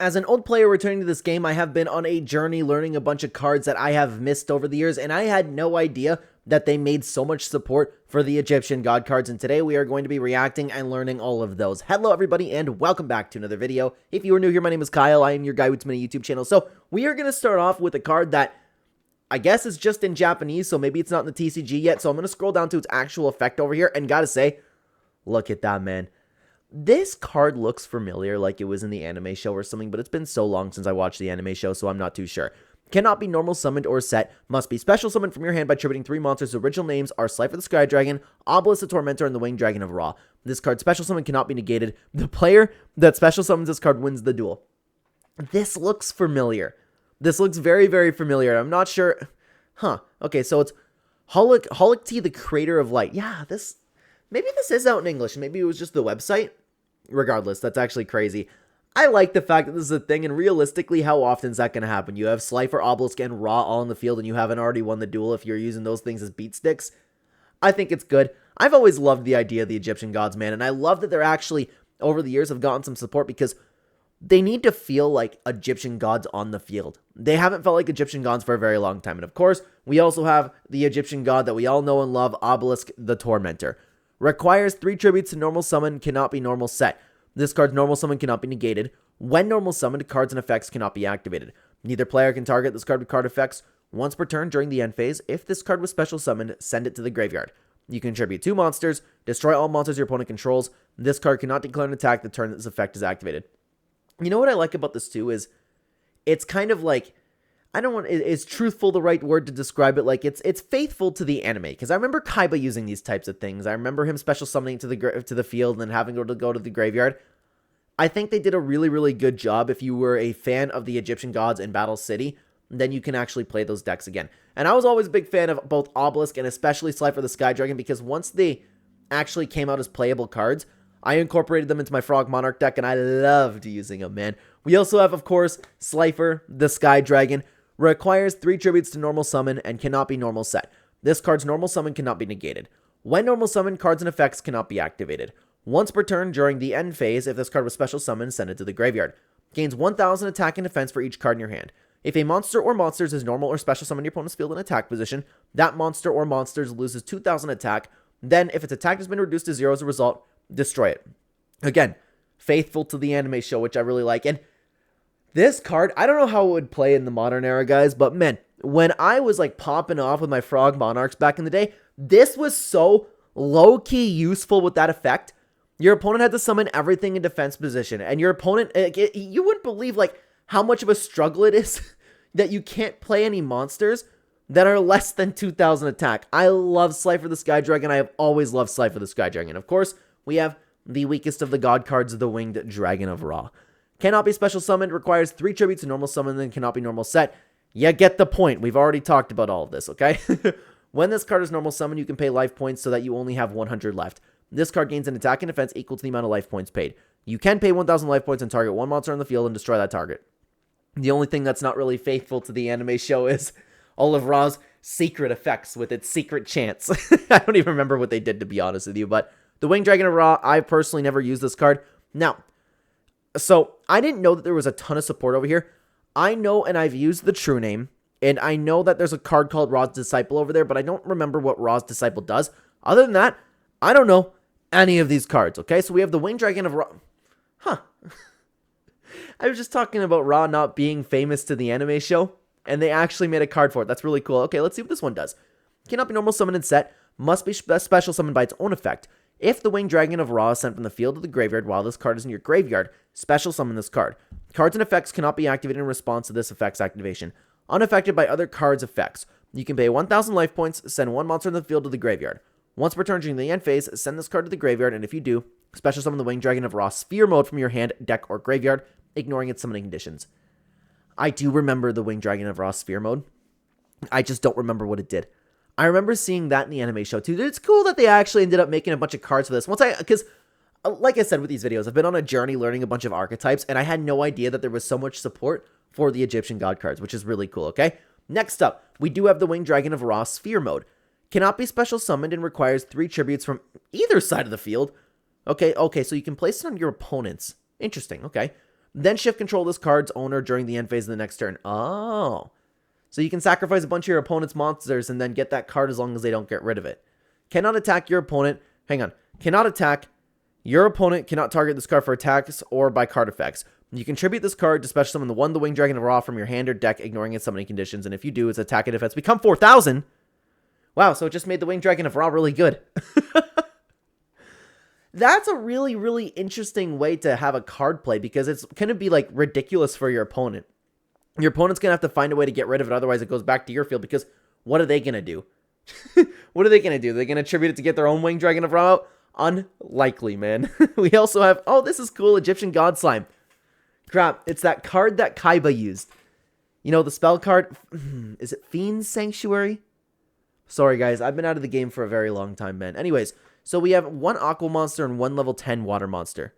As an old player returning to this game, I have been on a journey learning a bunch of cards that I have missed over the years, and I had no idea that they made so much support for the Egyptian god cards, and today we are going to be reacting and learning all of those. Hello everybody, and welcome back to another video. If you are new here, my name is Kyle. I am your guy with many YouTube channels. So we are going to start off with a card that I guess is just in Japanese, so maybe it's not in the TCG yet, so I'm going to scroll down to its actual effect over here, and gotta say, look at that, man. This card looks familiar, like it was in the anime show or something, but it's been so long since I watched the anime show, so I'm not too sure. Cannot be normal summoned or set. Must be special summoned from your hand by tributing 3 monsters. The original names are Slifer the Sky Dragon, Obelisk the Tormentor, and the Winged Dragon of Ra. This card special summon cannot be negated. The player that special summons this card wins the duel. This looks familiar. This looks very, very familiar. I'm not sure. Okay, so it's Holokti, the Creator of Light. Yeah, maybe this is out in English. Maybe it was just the website. Regardless, that's actually crazy. I like the fact that this is a thing, and realistically, how often is that going to happen? You have Slifer, Obelisk, and Ra all in the field, and you haven't already won the duel if you're using those things as beat sticks. I think it's good. I've always loved the idea of the Egyptian gods, man, and I love that they're actually, over the years, have gotten some support because they need to feel like Egyptian gods on the field. They haven't felt like Egyptian gods for a very long time, and of course, we also have the Egyptian god that we all know and love, Obelisk the Tormentor. Requires 3 tributes to normal summon, cannot be normal set. This card's normal summon cannot be negated. When normal summoned, cards and effects cannot be activated. Neither player can target this card with card effects once per turn during the end phase. If this card was special summoned, send it to the graveyard. You can tribute 2 monsters, destroy all monsters your opponent controls. This card cannot declare an attack the turn that this effect is activated. You know what I like about this too is it's kind of like, is truthful the right word to describe it? Like it's faithful to the anime, because I remember Kaiba using these types of things. I remember him special summoning to the field and then having to go to the graveyard. I think they did a really, really good job. If you were a fan of the Egyptian gods in Battle City, then you can actually play those decks again. And I was always a big fan of both Obelisk and especially Slifer the Sky Dragon, because once they actually came out as playable cards, I incorporated them into my Frog Monarch deck, and I loved using them, man. We also have, of course, Slifer the Sky Dragon. Requires 3 tributes to normal summon and cannot be normal set. This card's normal summon cannot be negated. When normal summon, cards and effects cannot be activated. Once per turn during the end phase, if this card was special summoned, send it to the graveyard. Gains 1000 attack and defense for each card in your hand. If a monster or monsters is normal or special summoned in your opponent's field in attack position, that monster or monsters loses 2000 attack. Then, if its attack has been reduced to 0 as a result, destroy it. Again, faithful to the anime show, which I really like. And this card, I don't know how it would play in the modern era, guys, but man, when I was like popping off with my Frog Monarchs back in the day, this was so low-key useful with that effect. Your opponent had to summon everything in defense position, and your opponent, you wouldn't believe like how much of a struggle it is that you can't play any monsters that are less than 2000 attack. I love Slifer the Sky Dragon. I have always loved Slifer the Sky Dragon. Of course, we have the weakest of the god cards, the Winged Dragon of Ra. Cannot be special summoned, requires 3 tributes to normal summon, then cannot be normal set. You get the point. We've already talked about all of this, okay? When this card is normal summon, you can pay life points so that you only have 100 left. This card gains an attack and defense equal to the amount of life points paid. You can pay 1000 life points and target 1 monster on the field and destroy that target. The only thing that's not really faithful to the anime show is all of Ra's secret effects with its secret chance. I don't even remember what they did, to be honest with you, but the Winged Dragon of Ra, I personally never used this card. Now, so I didn't know that there was a ton of support over here. I know, and I've used the true name, and I know that there's a card called Ra's Disciple over there, but I don't remember what Ra's Disciple does. Other than that, I don't know any of these cards, okay? So we have the Winged Dragon of Ra. I was just talking about Ra not being famous to the anime show, and they actually made a card for it. That's really cool. Okay, let's see what this one does. Cannot be normal summoned and set. Must be special summoned by its own effect. If the Winged Dragon of Ra is sent from the field to the graveyard while this card is in your graveyard, special summon this card. Cards and effects cannot be activated in response to this effect's activation. Unaffected by other cards' effects. You can pay 1000 life points, send 1 monster in the field to the graveyard. Once per turn during the end phase, send this card to the graveyard, and if you do, special summon the Winged Dragon of Ra Sphere mode from your hand, deck, or graveyard, ignoring its summoning conditions. I do remember the Winged Dragon of Ra Sphere mode. I just don't remember what it did. I remember seeing that in the anime show too. It's cool that they actually ended up making a bunch of cards for this. Because like I said with these videos, I've been on a journey learning a bunch of archetypes, and I had no idea that there was so much support for the Egyptian god cards, which is really cool, okay? Next up, we do have the Winged Dragon of Ra Sphere mode. Cannot be special summoned and requires 3 tributes from either side of the field. Okay, so you can place it on your opponents. Interesting, okay. Then shift control this card's owner during the end phase of the next turn. Oh. So you can sacrifice a bunch of your opponent's monsters and then get that card as long as they don't get rid of it. Cannot attack your opponent. Hang on. Cannot attack. Your opponent cannot target this card for attacks or by card effects. You contribute this card to special summon the Winged Dragon of Ra from your hand or deck, ignoring its summoning conditions. And if you do, its attack and defense become 4,000. Wow, so it just made the Winged Dragon of Ra really good. That's a really, really interesting way to have a card play, because it's going to be like ridiculous for your opponent. Your opponent's going to have to find a way to get rid of it, otherwise it goes back to your field, because what are they going to do? What are they going to do? They're going to attribute it to get their own Winged Dragon of Ra out? Unlikely, man. We also have, oh, this is cool, Egyptian God Slime. Crap, it's that card that Kaiba used. You know, the spell card, is it Fiend's Sanctuary? Sorry, guys, I've been out of the game for a very long time, man. Anyways, so we have one Aqua Monster and one level 10 Water Monster.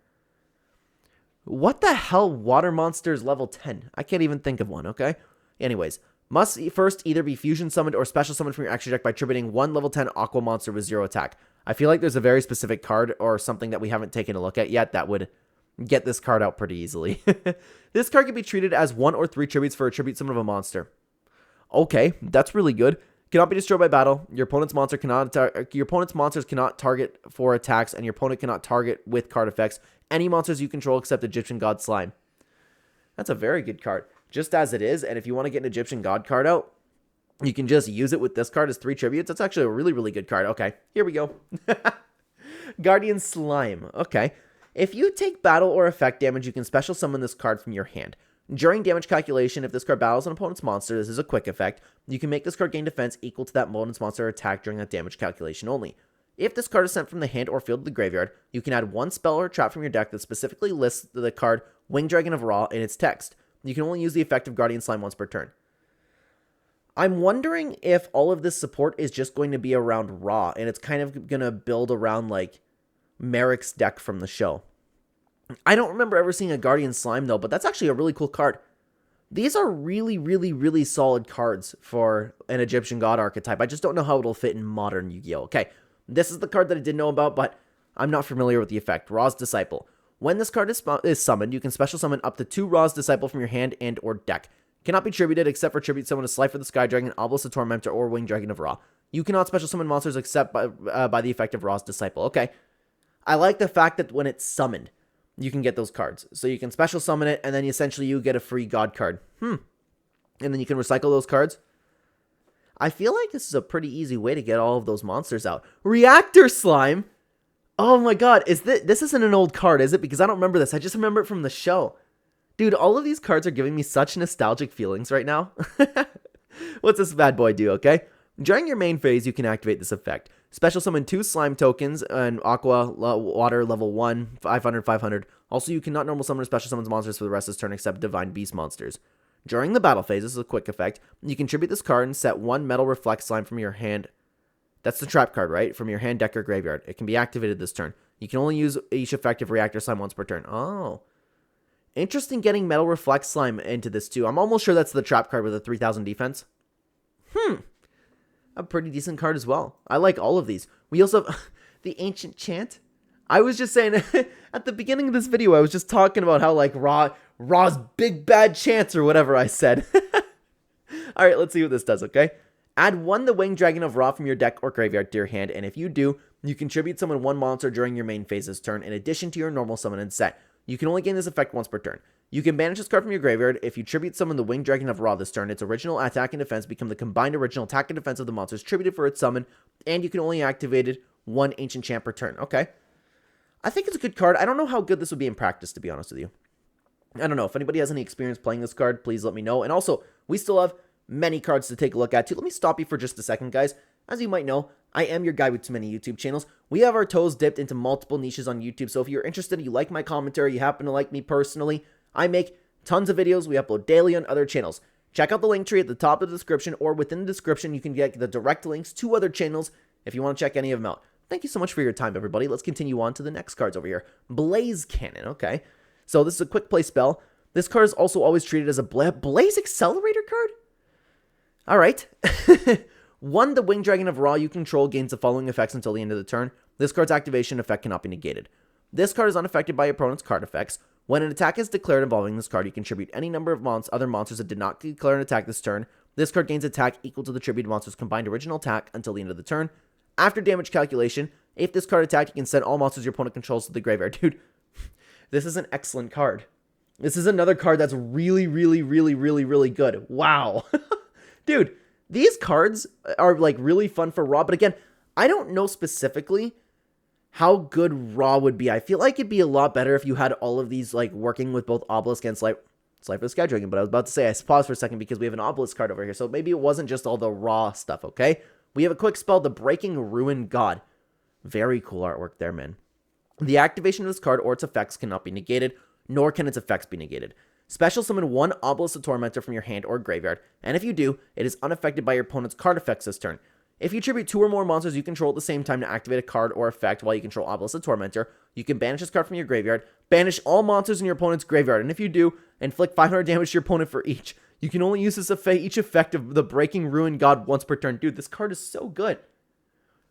What the hell Water Monster is level 10? I can't even think of one, okay? Anyways, must first either be Fusion Summoned or Special Summoned from your extra deck by attributing one level 10 Aqua Monster with 0 attack. I feel like there's a very specific card or something that we haven't taken a look at yet that would get this card out pretty easily. This card can be treated as 1 or 3 tributes for a tribute summon of a monster. Okay, that's really good. Cannot be destroyed by battle. Your opponent's monsters cannot target for attacks, and your opponent cannot target with card effects any monsters you control except Egyptian God Slime. That's a very good card, just as it is. And if you want to get an Egyptian God card out, you can just use it with this card as 3 tributes. That's actually a really, really good card. Okay, here we go. Guardian Slime. Okay. If you take battle or effect damage, you can special summon this card from your hand. During damage calculation, if this card battles an opponent's monster, this is a quick effect, you can make this card gain defense equal to that opponent's monster attack during that damage calculation only. If this card is sent from the hand or field to the graveyard, you can add one spell or trap from your deck that specifically lists the card Winged Dragon of Ra in its text. You can only use the effect of Guardian Slime once per turn. I'm wondering if all of this support is just going to be around Ra, and it's kind of going to build around, like, Merrick's deck from the show. I don't remember ever seeing a Guardian Slime, though, but that's actually a really cool card. These are really, really, really solid cards for an Egyptian God archetype. I just don't know how it'll fit in modern Yu-Gi-Oh! Okay, this is the card that I didn't know about, but I'm not familiar with the effect. Ra's Disciple. When this card is summoned, you can special summon up to 2 Ra's Disciple from your hand and or deck. Cannot be tributed except for tribute summon a Slifer the Sky Dragon, Obelisk the Tormentor, or Winged Dragon of Ra. You cannot special summon monsters except by the effect of Ra's Disciple. Okay, I like the fact that when it's summoned, you can get those cards. So you can special summon it, and then essentially you get a free God card. And then you can recycle those cards. I feel like this is a pretty easy way to get all of those monsters out. Reactor Slime! Oh my god, this isn't an old card, is it? Because I don't remember this. I just remember it from the show. Dude, all of these cards are giving me such nostalgic feelings right now. What's this bad boy do, okay? During your main phase, you can activate this effect. Special summon 2 slime tokens and Aqua Water level 1, 500, 500. Also, you cannot normal summon or special summon monsters for the rest of this turn except Divine Beast monsters. During the battle phase, this is a quick effect. You contribute this card and set 1 Metal Reflect Slime from your hand. That's the trap card, right? From your hand, deck, or graveyard. It can be activated this turn. You can only use each effective Reactor Slime once per turn. Oh. Interesting getting Metal Reflect Slime into this too. I'm almost sure that's the trap card with a 3000 defense. A pretty decent card as well. I like all of these. We also have the Ancient Chant. I was just saying, at the beginning of this video, I was just talking about how, like, Ra's big bad chance or whatever I said. Alright, let's see what this does, okay? Add 1 the Winged Dragon of Ra from your deck or graveyard to your hand, and if you do, you contribute summon 1 monster during your main phase's turn, in addition to your normal summon and set. You can only gain this effect once per turn. You can banish this card from your graveyard. If you tribute summon the Winged Dragon of Ra this turn, its original attack and defense become the combined original attack and defense of the monsters tributed for its summon, and you can only activate it 1 Ancient Chant per turn. Okay. I think it's a good card. I don't know how good this would be in practice, to be honest with you. I don't know. If anybody has any experience playing this card, please let me know. And also, we still have many cards to take a look at too. Let me stop you for just a second, guys. As you might know, I am your guy with too many YouTube channels. We have our toes dipped into multiple niches on YouTube, so if you're interested, you like my commentary, you happen to like me personally, I make tons of videos. We upload daily on other channels. Check out the link tree at the top of the description, or within the description, you can get the direct links to other channels if you want to check any of them out. Thank you so much for your time, everybody. Let's continue on to the next cards over here. Blaze Cannon, okay. So this is a quick play spell. This card is also always treated as a Blaze Accelerator card? Alright. 1 the Winged Dragon of Ra you control gains the following effects until the end of the turn. This card's activation effect cannot be negated. This card is unaffected by your opponent's card effects. When an attack is declared involving this card, you can tribute any number of other monsters that did not declare an attack this turn. This card gains attack equal to the tributed monster's combined original attack until the end of the turn. After damage calculation, if this card attacked, you can send all monsters your opponent controls to the graveyard. Dude, this is an excellent card. This is another card that's really, really, really, really, really good. Wow. Dude, these cards are like really fun for Raw, but again, I don't know specifically how good Raw would be. I feel like it'd be a lot better if you had all of these like working with both Obelisk and Slifeless Skydragon, but I was about to say, I paused for a second because we have an Obelisk card over here, so maybe it wasn't just all the Raw stuff, okay? We have a quick spell, the Breaking Ruin God. Very cool artwork there, man. The activation of this card or its effects cannot be negated, nor can its effects be negated. Special summon one Obelisk the Tormentor from your hand or graveyard, and if you do, it is unaffected by your opponent's card effects this turn. If you tribute 2 or more monsters you control at the same time to activate a card or effect while you control Obelisk the Tormentor, you can banish this card from your graveyard, banish all monsters in your opponent's graveyard, and if you do, inflict 500 damage to your opponent for each. You can only use each effect of the Breaking Ruin God once per turn. Dude, this card is so good.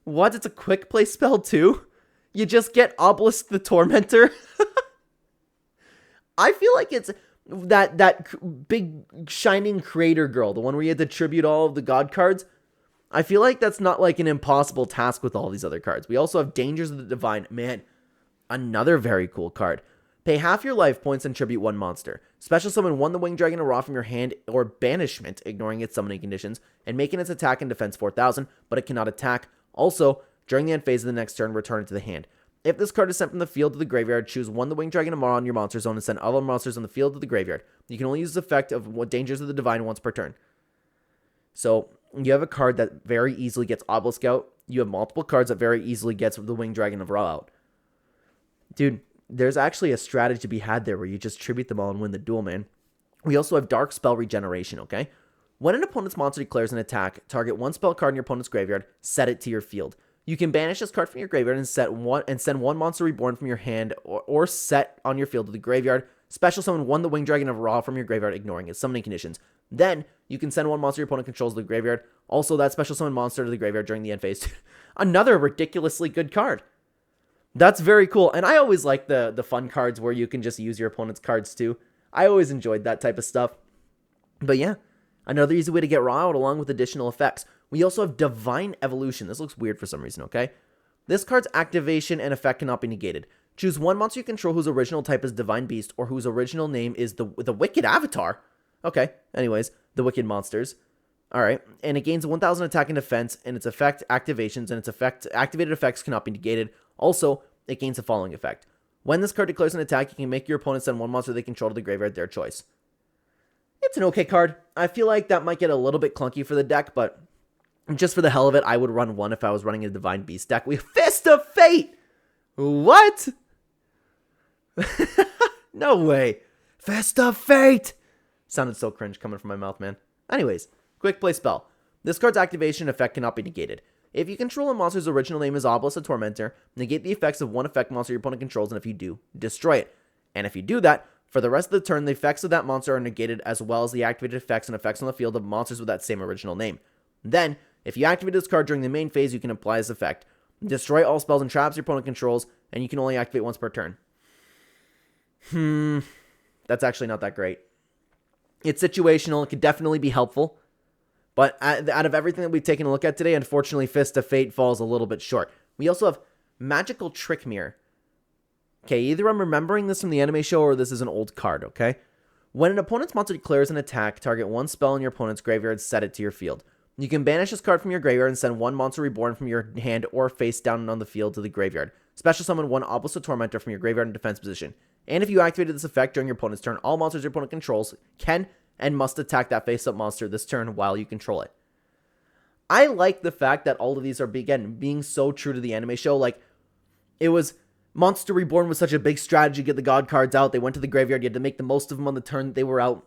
What? It's a quick play spell too? You just get Obelisk the Tormentor? I feel like it's that big shining creator girl, the one where you had to tribute all of the god cards. I feel like that's not like an impossible task with all these other cards. We also have Dangers of the Divine. Man, another very cool card. Pay half your life points and tribute 1 monster. Special summon 1 the Winged Dragon of Ra from your hand or banishment, ignoring its summoning conditions, and making its attack and defense 4,000, but it cannot attack. Also, during the end phase of the next turn, return it to the hand. If this card is sent from the field to the graveyard, choose 1 the Winged Dragon of Ra on your monster zone and send other monsters on the field to the graveyard. You can only use the effect of Dangers of the Divine once per turn. So, you have a card that very easily gets Obelisk out. You have multiple cards that very easily gets the Winged Dragon of Ra out. Dude, there's actually a strategy to be had there where you just tribute them all and win the duel, man. We also have Dark Spell Regeneration, okay? When an opponent's monster declares an attack, target 1 spell card in your opponent's graveyard, set it to your field. You can banish this card from your graveyard and send 1 monster reborn from your hand or set on your field to the graveyard. Special summon 1 the Winged Dragon of Ra from your graveyard, ignoring its summoning conditions. Then, you can send 1 monster your opponent controls to the graveyard. Also, that special summon monster to the graveyard during the end phase. Another ridiculously good card. That's very cool. And I always like the fun cards where you can just use your opponent's cards too. I always enjoyed that type of stuff. But yeah, another easy way to get Ra out along with additional effects. We also have Divine Evolution. This looks weird for some reason, okay? This card's activation and effect cannot be negated. Choose 1 monster you control whose original type is Divine Beast or whose original name is the Wicked Avatar. Okay, anyways, the Wicked Monsters. Alright, and it gains 1,000 attack and defense, and its effect activations and its activated effects cannot be negated. Also, it gains the following effect. When this card declares an attack, you can make your opponent send 1 monster they control to the graveyard, their choice. It's an okay card. I feel like that might get a little bit clunky for the deck, but just for the hell of it, I would run 1 if I was running a Divine Beast deck. We have Fist of Fate! What? No way. Fist of Fate! Sounded so cringe coming from my mouth, man. Anyways, quick play spell. This card's activation effect cannot be negated. If you control a monster's original name is Obelisk the Tormentor, negate the effects of 1 effect monster your opponent controls, and if you do, destroy it. And if you do that, for the rest of the turn, the effects of that monster are negated as well as the activated effects and effects on the field of monsters with that same original name. Then, if you activate this card during the main phase, you can apply this effect. Destroy all spells and traps your opponent controls, and you can only activate once per turn. That's actually not that great. It's situational. It could definitely be helpful. But out of everything that we've taken a look at today, unfortunately, Fist of Fate falls a little bit short. We also have Magical Trick Mirror. Okay, either I'm remembering this from the anime show or this is an old card, okay? When an opponent's monster declares an attack, target 1 spell in your opponent's graveyard, set it to your field. You can banish this card from your graveyard and send 1 monster reborn from your hand or face down on the field to the graveyard. Special summon 1 Obelisk the Tormentor from your graveyard in defense position. And if you activated this effect during your opponent's turn, all monsters your opponent controls can and must attack that face-up monster this turn while you control it. I like the fact that all of these are, again, being so true to the anime show. Like, it was Monster Reborn was such a big strategy to get the god cards out. They went to the graveyard. You had to make the most of them on the turn that they were out.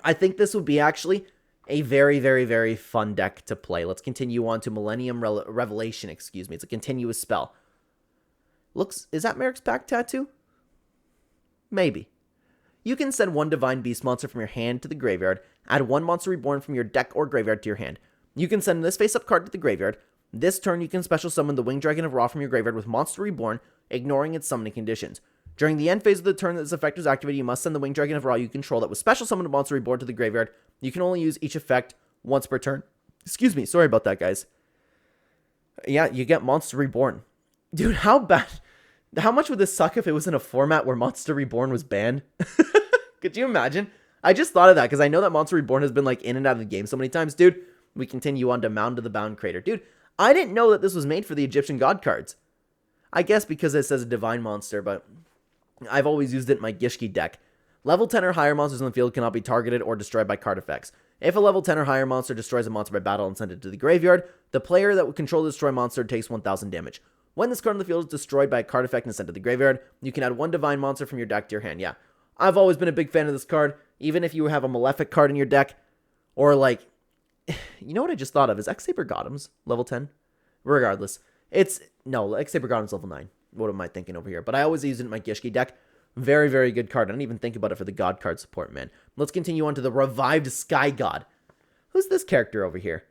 I think this would be actually a very, very, very fun deck to play. Let's continue on to Millennium Revelation, excuse me. It's a continuous spell. Is that Merrick's back tattoo? Maybe. You can send 1 Divine Beast monster from your hand to the graveyard, add 1 Monster Reborn from your deck or graveyard to your hand. You can send this face-up card to the graveyard. This turn, you can special summon the Winged Dragon of Ra from your graveyard with Monster Reborn, ignoring its summoning conditions. During the end phase of the turn that this effect is activated, you must send the Winged Dragon of Ra you control that was special summoned a monster reborn to the graveyard. You can only use each effect once per turn. Excuse me, sorry about that, guys. Yeah, you get Monster Reborn. Dude, how bad? How much would this suck if it was in a format where Monster Reborn was banned? Could you imagine? I just thought of that because I know that Monster Reborn has been like in and out of the game so many times. Dude, we continue on to Mound of the Bound Crater. Dude, I didn't know that this was made for the Egyptian God cards. I guess because it says a divine monster, but I've always used it in my Gishki deck. Level 10 or higher monsters in the field cannot be targeted or destroyed by card effects. If a level 10 or higher monster destroys a monster by battle and sends it to the graveyard, the player that would control the destroyed monster takes 1000 damage. When this card in the field is destroyed by a card effect and sent to the graveyard, you can add one divine monster from your deck to your hand. Yeah, I've always been a big fan of this card, even if you have a Malefic card in your deck, or like, you know what I just thought of is X-Saber Gotham's level 10? Regardless, no, X-Saber Gotham's level 9. What am I thinking over here? But I always use it in my Gishki deck. Very, very good card. I don't even think about it for the God card support, man. Let's continue on to the Revived Sky God. Who's this character over here?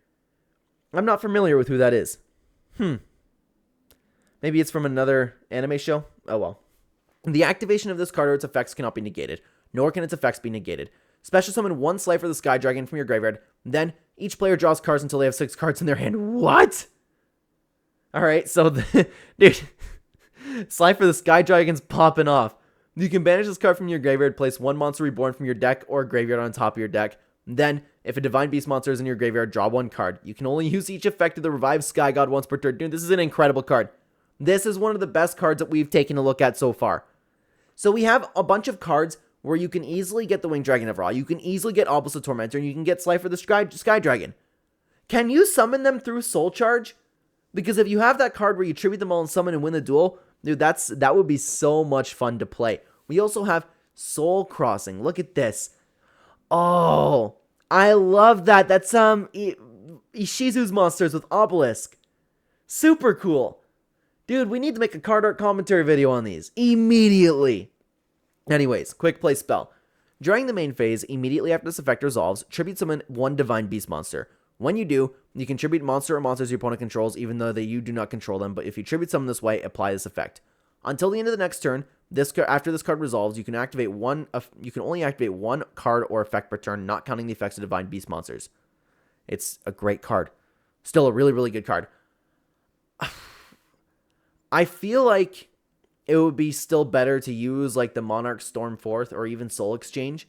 I'm not familiar with who that is. Maybe it's from another anime show? Oh well. The activation of this card or its effects cannot be negated, nor can its effects be negated. Special summon one Slifer the Sky Dragon from your graveyard, then each player draws cards until they have 6 cards in their hand. What? Alright, so, dude, Slifer the Sky Dragon's popping off. You can banish this card from your graveyard, place one monster reborn from your deck or graveyard on top of your deck. Then, if a Divine Beast monster is in your graveyard, draw one card. You can only use each effect of the Revived Sky God once per turn. Dude, this is an incredible card. This is one of the best cards that we've taken a look at so far. So we have a bunch of cards where you can easily get the Winged Dragon of Ra, you can easily get Obelisk the Tormentor, and you can get Slifer the Sky Dragon. Can you summon them through Soul Charge? Because if you have that card where you tribute them all and summon and win the duel, dude, that would be so much fun to play. We also have Soul Crossing. Look at this. Oh, I love that. That's Ishizu's monsters with Obelisk. Super cool. Dude, we need to make a card art commentary video on these immediately. Anyways, quick play spell. During the main phase, immediately after this effect resolves, tribute summon one Divine Beast monster. When you do, you can tribute monster or monsters your opponent controls even though you do not control them, but if you tribute summon this way, apply this effect. Until the end of the next turn, after this card resolves, you can only activate one card or effect per turn, not counting the effects of Divine Beast monsters. It's a great card. Still a really, really good card. I feel like it would be still better to use like the Monarch Stormforth or even Soul Exchange.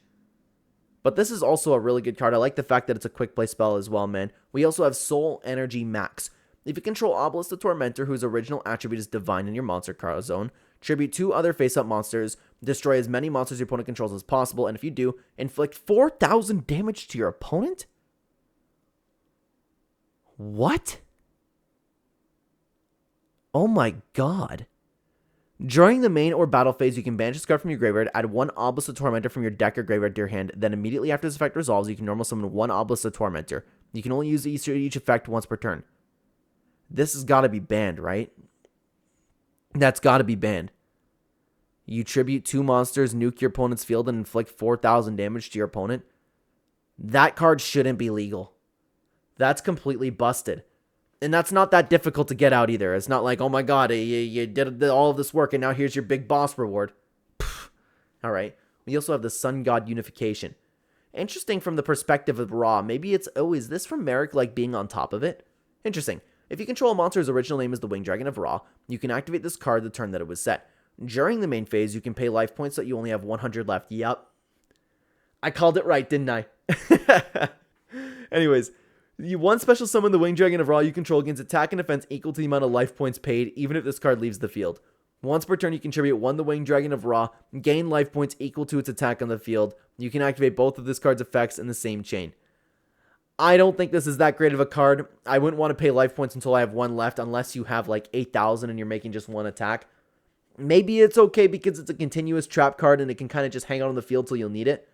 But this is also a really good card. I like the fact that it's a quick play spell as well, man. We also have Soul Energy Max. If you control Obelisk the Tormentor, whose original attribute is Divine in your monster card zone, tribute 2 other face-up monsters, destroy as many monsters your opponent controls as possible, and if you do, inflict 4,000 damage to your opponent? What? Oh my god. During the main or battle phase, you can banish this card from your graveyard, add one Obelisk the Tormentor from your deck or graveyard to your hand, then immediately after this effect resolves, you can normal summon one Obelisk the Tormentor. You can only use each effect once per turn. This has got to be banned, right? That's got to be banned. You tribute 2 monsters, nuke your opponent's field, and inflict 4,000 damage to your opponent. That card shouldn't be legal. That's completely busted. And that's not that difficult to get out either. It's not like, oh my god, you did all of this work and now here's your big boss reward. Alright. We also have the Sun God Unification. Interesting from the perspective of Ra. Maybe it's, oh, is this from Merrick like being on top of it? Interesting. If you control a monster's original name is the Winged Dragon of Ra, you can activate this card the turn that it was set. During the main phase, you can pay life points so that you only have 100 left. Yup. I called it right, didn't I? Anyways. You one special summon the Winged Dragon of Ra you control against attack and defense equal to the amount of life points paid, even if this card leaves the field. Once per turn, you can tribute one the Winged Dragon of Ra, gain life points equal to its attack on the field. You can activate both of this card's effects in the same chain. I don't think this is that great of a card. I wouldn't want to pay life points until I have one left, unless you have like 8,000 and you're making just one attack. Maybe it's okay because it's a continuous trap card and it can kind of just hang out on the field till you'll need it.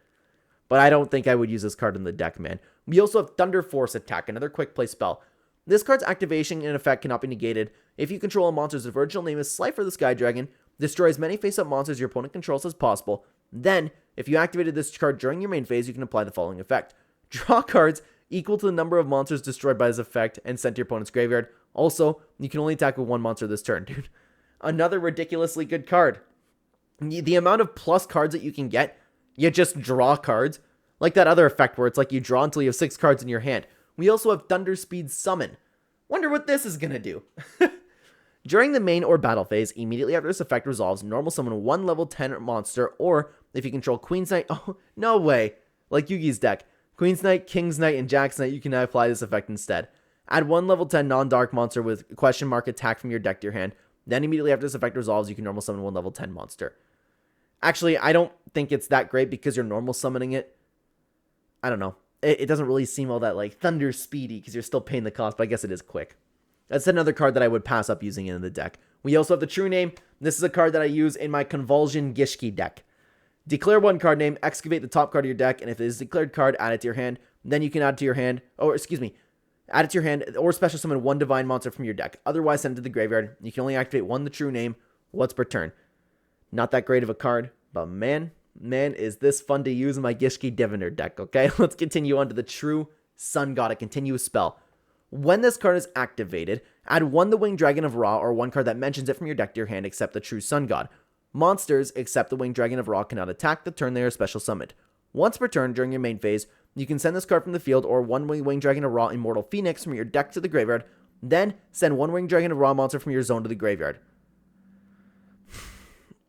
But I don't think I would use this card in the deck, man. We also have Thunder Force Attack, another quick play spell. This card's activation and effect cannot be negated. If you control a monster's original name is Slifer the Sky Dragon, destroy as many face-up monsters your opponent controls as possible. Then, if you activated this card during your main phase, you can apply the following effect. Draw cards equal to the number of monsters destroyed by this effect and sent to your opponent's graveyard. Also, you can only attack with one monster this turn, dude. Another ridiculously good card. The amount of plus cards that you can get, you just draw cards. Like that other effect where it's like you draw until you have 6 cards in your hand. We also have Thunder Speed Summon. Wonder what this is gonna do. During the main or battle phase, immediately after this effect resolves, normal summon 1 level 10 monster, or if you control Queen's Knight, oh, no way, like Yugioh's deck, Queen's Knight, King's Knight, and Jack's Knight, you can now apply this effect instead. Add 1 level 10 non-dark monster with question mark attack from your deck to your hand, then immediately after this effect resolves, you can normal summon 1 level 10 monster. Actually, I don't think it's that great because you're normal summoning it. I don't know. It doesn't really seem all that like thunder speedy because you're still paying the cost, but I guess it is quick. That's another card that I would pass up using in the deck. We also have the True Name. This is a card that I use in my Convulsion Gishki deck. Declare 1 card name, excavate the top card of your deck, and if it is a declared card, add it to your hand. Then you can add it to your hand, add it to your hand, or special summon 1 divine monster from your deck. Otherwise, send it to the graveyard. You can only activate 1 the True Name once per turn. Not that great of a card, but man, is this fun to use in my Gishki Diviner deck, okay? Let's continue on to the True Sun God, a continuous spell. When this card is activated, add 1 the Winged Dragon of Ra or 1 card that mentions it from your deck to your hand except the True Sun God. Monsters except the Winged Dragon of Ra cannot attack the turn they are special summoned. Once per turn during your main phase, you can send this card from the field or 1 Winged Dragon of Ra Immortal Phoenix from your deck to the graveyard, then send 1 Winged Dragon of Ra monster from your zone to the graveyard.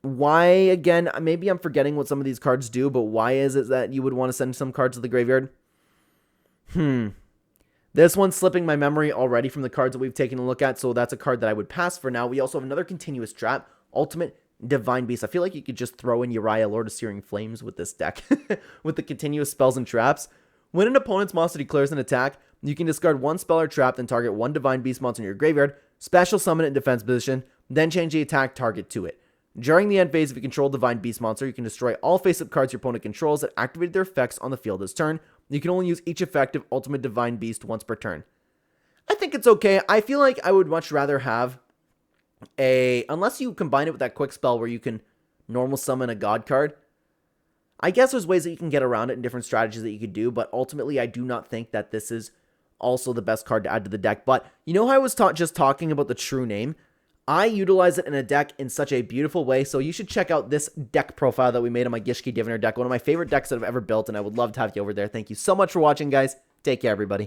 Why, again, maybe I'm forgetting what some of these cards do, but why is it that you would want to send some cards to the graveyard? This one's slipping my memory already from the cards that we've taken a look at, so that's a card that I would pass for now. We also have another continuous trap, Ultimate Divine Beast. I feel like you could just throw in Uriah, Lord of Searing Flames with this deck, with the continuous spells and traps. When an opponent's monster declares an attack, you can discard 1 spell or trap, then target 1 Divine Beast monster in your graveyard, special summon it in defense position, then change the attack target to it. During the end phase, if you control Divine Beast monster, you can destroy all face-up cards your opponent controls that activated their effects on the field this turn. You can only use each effective Ultimate Divine Beast once per turn. I think it's okay. I feel like I would much rather have unless you combine it with that quick spell where you can normal summon a god card. I guess there's ways that you can get around it and different strategies that you could do, but ultimately I do not think that this is also the best card to add to the deck. But you know how I was just talking about the True Name? I utilize it in a deck in such a beautiful way, so you should check out this deck profile that we made on my Gishki Diviner deck, one of my favorite decks that I've ever built, and I would love to have you over there. Thank you so much for watching, guys. Take care, everybody.